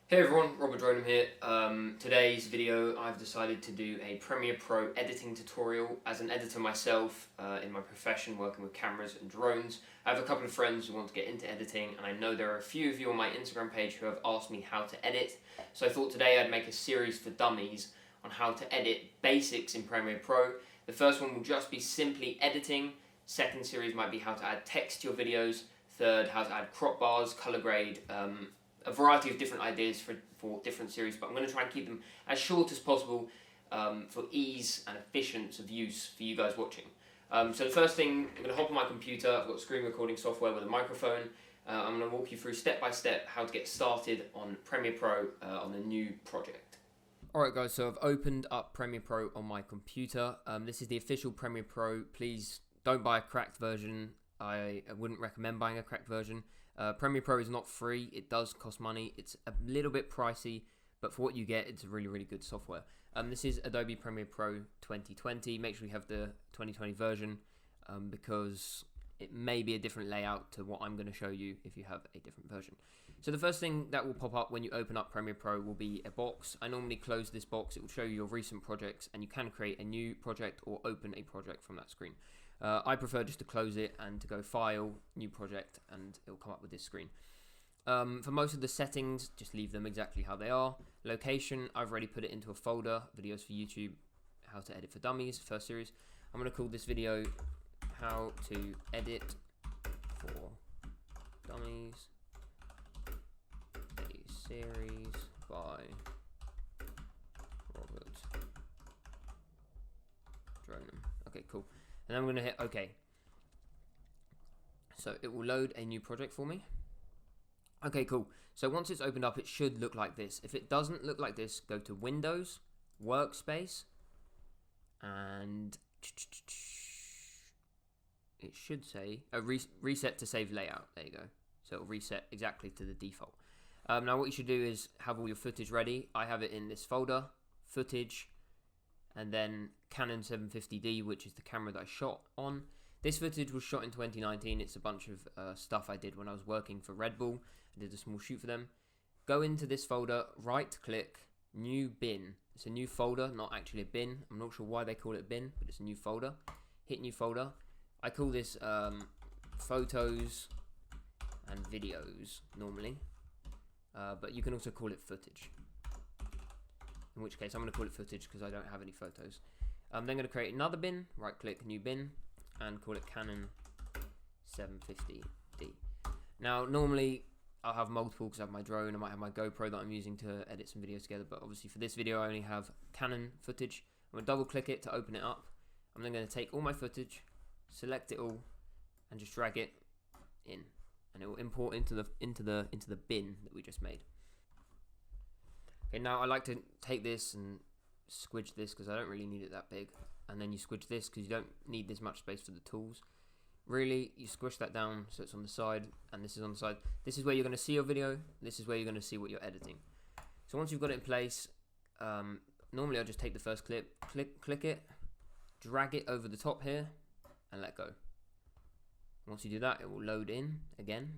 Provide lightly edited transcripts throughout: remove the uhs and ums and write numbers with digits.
Hey everyone, Dronum here. Today's video I've decided to do a Premiere Pro editing tutorial. As an editor myself, in my profession working with cameras and drones, I have a couple of friends who want to get into editing, and I know there are a few of you on my Instagram page who have asked me how to edit. So I thought today I'd make a series for dummies on how to edit basics in Premiere Pro. The first one will just be simply editing. Second series might be how to add text to your videos. Third, how to add crop bars, color grade, a variety of different ideas for different series, but I'm going to try and keep them as short as possible for ease and efficiency of use for you guys watching. So the first thing, I'm going to hop on my computer. I've got screen recording software with a microphone. I'm going to walk you through step by step how to get started on Premiere Pro on a new project. Alright guys, so I've opened up Premiere Pro on my computer. This is the official Premiere Pro. Please don't buy a cracked version. I wouldn't recommend buying a cracked version. Premiere Pro is not free, it does cost money, it's a little bit pricey, but for what you get, it's a really, really good software. This is Adobe Premiere Pro 2020, make sure you have the 2020 version, because it may be a different layout to what I'm going to show you if you have a different version. So the first thing that will pop up when you open up Premiere Pro will be a box. I normally close this box, it will show you your recent projects, and you can create a new project or open a project from that screen. I prefer just to close it and to go File, New Project, and it will come up with this screen. For most of the settings, just leave them exactly how they are. Location, I've already put it into a folder, videos for YouTube, how to edit for dummies, first series. I'm going to call this video how to edit for dummies, a series by Robert Dronum. Okay, cool. And I'm going to hit OK. So it will load a new project for me. Okay, cool. So once it's opened up, it should look like this. If it doesn't look like this, go to Windows, Workspace, and it should say reset to save layout. There you go. So it'll reset exactly to the default. Now what you should do is have all your footage ready. I have it in this folder, footage, and then Canon 750D, which is the camera that I shot on. This footage was shot in 2019. It's a bunch of stuff I did when I was working for Red Bull. I did a small shoot for them. Go into this folder, right click, new bin. It's a new folder, not actually a bin. I'm not sure why they call it a bin, but it's a new folder. Hit new folder. I call this photos and videos normally, but you can also call it footage. In which case I'm going to call it footage because I don't have any photos. I'm then going to create another bin, right click, new bin, and call it Canon 750D. Now normally I'll have multiple because I have my drone, I might have my GoPro that I'm using to edit some videos together, but obviously for this video I only have Canon footage. I'm going to double click it to open it up. I'm then going to take all my footage, select it all, and just drag it in, and it will import into the bin that we just made. Okay, now I like to take this and squidge this because I don't really need it that big, and then you squidge this because you don't need this much space for the tools. Really, you squish that down so it's on the side, and this is on the side. This is where you're going to see your video, this is where you're going to see what you're editing. So once you've got it in place, normally I'll just take the first clip, click it, drag it over the top here, and let go. Once you do that, it will load in again.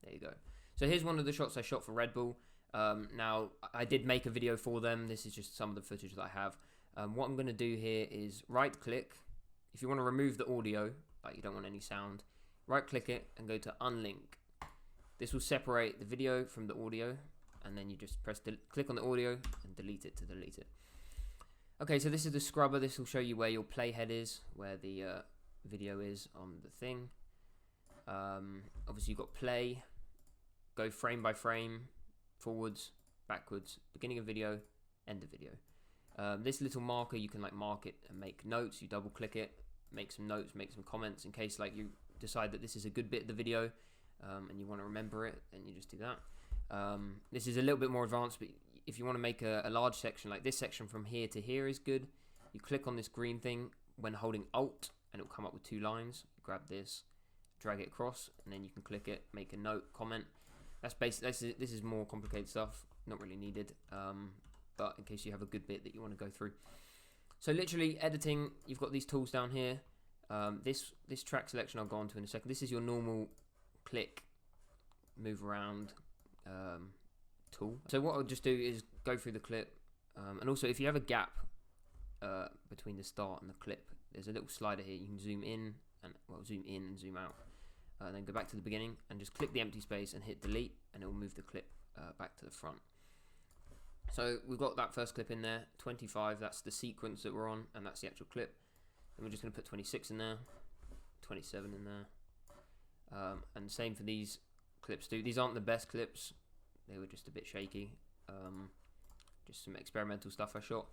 There you go. So here's one of the shots I shot for Red Bull. Now, I did make a video for them. This is just some of the footage that I have. What I'm going to do here is right click. If you want to remove the audio, like you don't want any sound, right click it and go to unlink. This will separate the video from the audio, and then you just click on the audio and delete it to delete it. Okay, so this is the scrubber. This will show you where your playhead is, where the video is on the thing. Obviously you've got play, go frame by frame, forwards, backwards, beginning of video, end of video. This little marker, you can like mark it and make notes. You double click it, make some notes, make some comments in case like you decide that this is a good bit of the video and you want to remember it, and you just do that. This is a little bit more advanced, but if you want to make a large section, like this section from here to here is good. You click on this green thing when holding Alt, and it will come up with two lines. Grab this, drag it across, and then you can click it, make a note, comment. That's basically, this is more complicated stuff, not really needed, but in case you have a good bit that you want to go through. So literally editing, you've got these tools down here. This track selection I'll go on to in a second. This is your normal click, move around tool. So what I'll just do is go through the clip, and also if you have a gap between the start and the clip, there's a little slider here. You can zoom in and zoom out, and then go back to the beginning and just click the empty space and hit delete, and it will move the clip back to the front. So we've got that first clip in there, 25, that's the sequence that we're on, and that's the actual clip. And we're just going to put 26 in there, 27 in there, and same for these clips too. These aren't the best clips, they were just a bit shaky, just some experimental stuff I shot.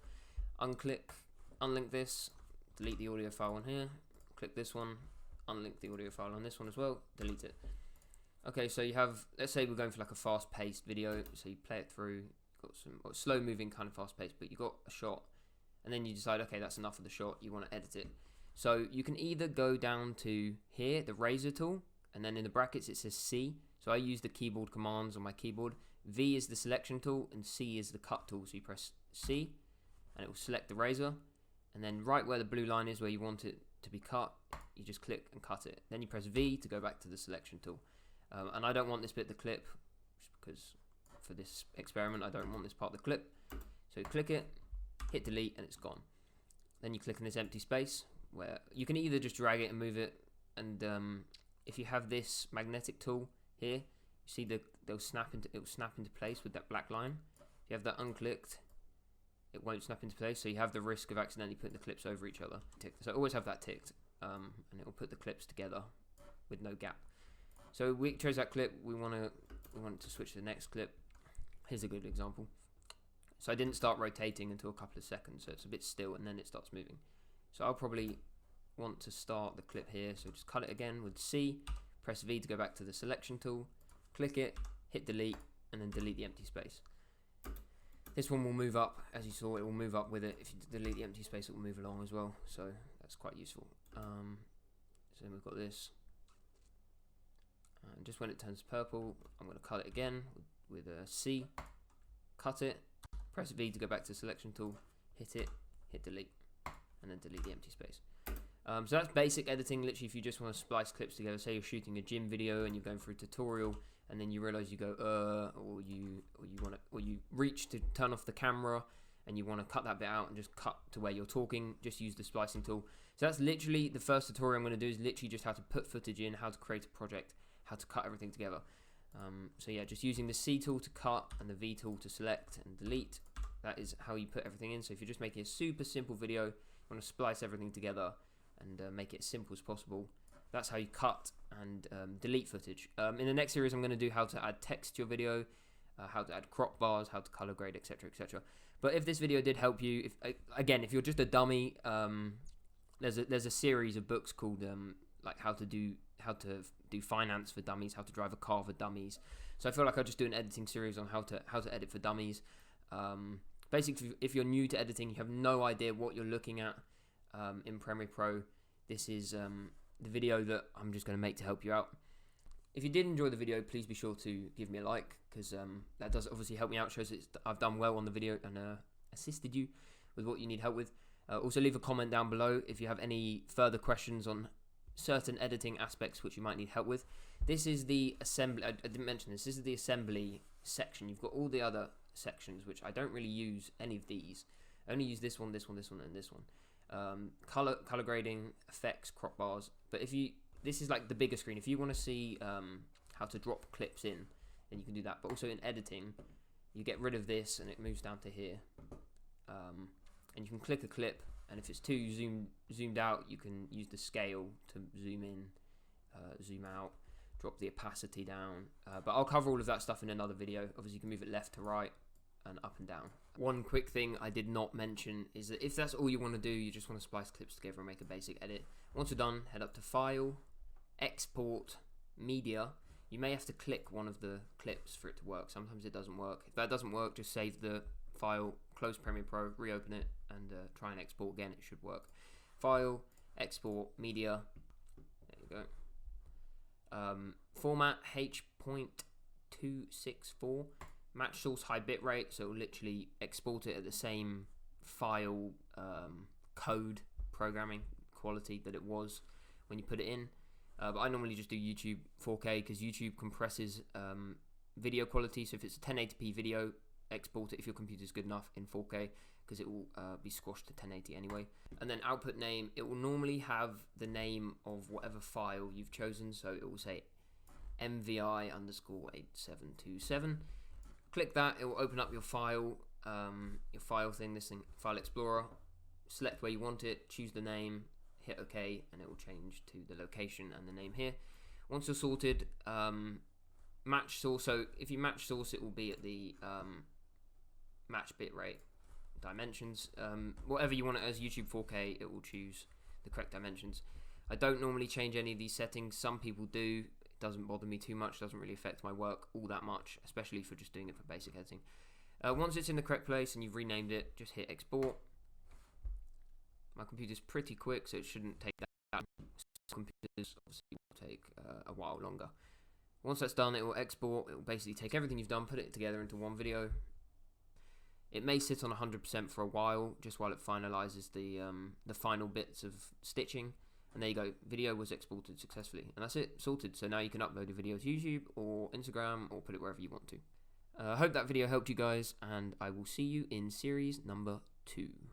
Unlink this, delete the audio file on here, click this one, unlink the audio file on this one as well, delete it. Okay, so you have, let's say we're going for like a fast-paced video, so you play it through, got some slow-moving kind of fast-paced, but you got a shot, and then you decide, okay, that's enough of the shot, you want to edit it. So you can either go down to here, the razor tool, and then in the brackets it says C, so I use the keyboard commands on my keyboard. V is the selection tool, and C is the cut tool, so you press C, and it will select the razor, and then right where the blue line is where you want it to be cut, you just click and cut it. Then you press V to go back to the selection tool. And I don't want this bit of the clip, just because for this experiment I don't want this part of the clip. So click it, hit delete, and it's gone. Then you click on this empty space, where you can either just drag it and move it, and if you have this magnetic tool here, you see it will snap into place with that black line. If you have that unclicked, it won't snap into place, so you have the risk of accidentally putting the clips over each other. So always have that ticked, and it will put the clips together with no gap. So we chose that clip. We want to switch to the next clip. Here's a good example. So I didn't start rotating until a couple of seconds, so it's a bit still, and then it starts moving. So I'll probably want to start the clip here. So just cut it again with C, press V to go back to the selection tool, click it, hit delete, and then delete the empty space. This one will move up, as you saw, it will move up with it. If you delete the empty space, it will move along as well, so that's quite useful. So then we've got this. And just when it turns purple, I'm going to cut it again with a C, cut it, press V to go back to the selection tool, hit it, hit delete, and then delete the empty space. So that's basic editing. Literally, if you just want to splice clips together, say you're shooting a gym video and you're going through a tutorial, and then you realize you go or you reach to turn off the camera and you want to cut that bit out and just cut to where you're talking, just use the splicing tool. So that's literally the first tutorial I'm going to do, is literally just how to put footage in, how to create a project, how to cut everything together. So yeah, just using the C tool to cut and the V tool to select and delete. That is how you put everything in. So if you're just making a super simple video, you want to splice everything together and make it as simple as possible, that's how you cut and delete footage. In the next series I'm going to do how to add text to your video, how to add crop bars, how to color grade, etc, etc. But if this video did help you, if you're just a dummy, there's a series of books called like how to do finance for dummies, how to drive a car for dummies. So I feel like I'll just do an editing series on how to edit for dummies. Basically, if you're new to editing, you have no idea what you're looking at in Premiere Pro, this is the video that I'm just going to make to help you out. If you did enjoy the video, please be sure to give me a like, because that does obviously help me out, shows I've done well on the video and assisted you with what you need help with. Also leave a comment down below if you have any further questions on certain editing aspects which you might need help with. This is the assembly, I didn't mention this is the assembly section. You've got all the other sections which I don't really use any of these. I only use this one, and this one. Color grading, effects, crop bars. But this is like the bigger screen. If you want to see how to drop clips in, then you can do that. But also in editing, you get rid of this and it moves down to here. And you can click a clip, and if it's too zoomed out, you can use the scale to zoom in, zoom out, drop the opacity down. But I'll cover all of that stuff in another video. Obviously, you can move it left to right and up and down. One quick thing I did not mention is that if that's all you want to do, you just want to splice clips together and make a basic edit. Once you're done, head up to File, Export, Media. You may have to click one of the clips for it to work. Sometimes it doesn't work. If that doesn't work, just save the file, close Premiere Pro, reopen it, and try and export again. It should work. File, Export, Media. There you go. Format H.264. Match source high bitrate, so it will literally export it at the same file code programming quality that it was when you put it in. But I normally just do YouTube 4K because YouTube compresses video quality. So if it's a 1080p video, export it if your computer's good enough in 4K, because it will be squashed to 1080 anyway. And then output name, it will normally have the name of whatever file you've chosen. So it will say MVI_8727. Click that, it will open up your file thing, this thing, File Explorer. Select where you want it, choose the name, hit OK, and it will change to the location and the name here. Once you're sorted, match source. So if you match source, it will be at the match bitrate dimensions. Whatever you want it as, YouTube 4K, it will choose the correct dimensions. I don't normally change any of these settings. Some people do. It doesn't bother me too much. Doesn't really affect my work all that much, especially for just doing it for basic editing. Once it's in the correct place and you've renamed it, just hit export. My computer's pretty quick, so it shouldn't take that long. Some computers obviously will take a while longer. Once that's done, it will export. It will basically take everything you've done, put it together into one video. It may sit on 100% for a while, just while it finalizes the final bits of stitching. And there you go, video was exported successfully. And that's it, sorted. So now you can upload a video to YouTube or Instagram or put it wherever you want to. I hope that video helped you guys, and I will see you in series number 2.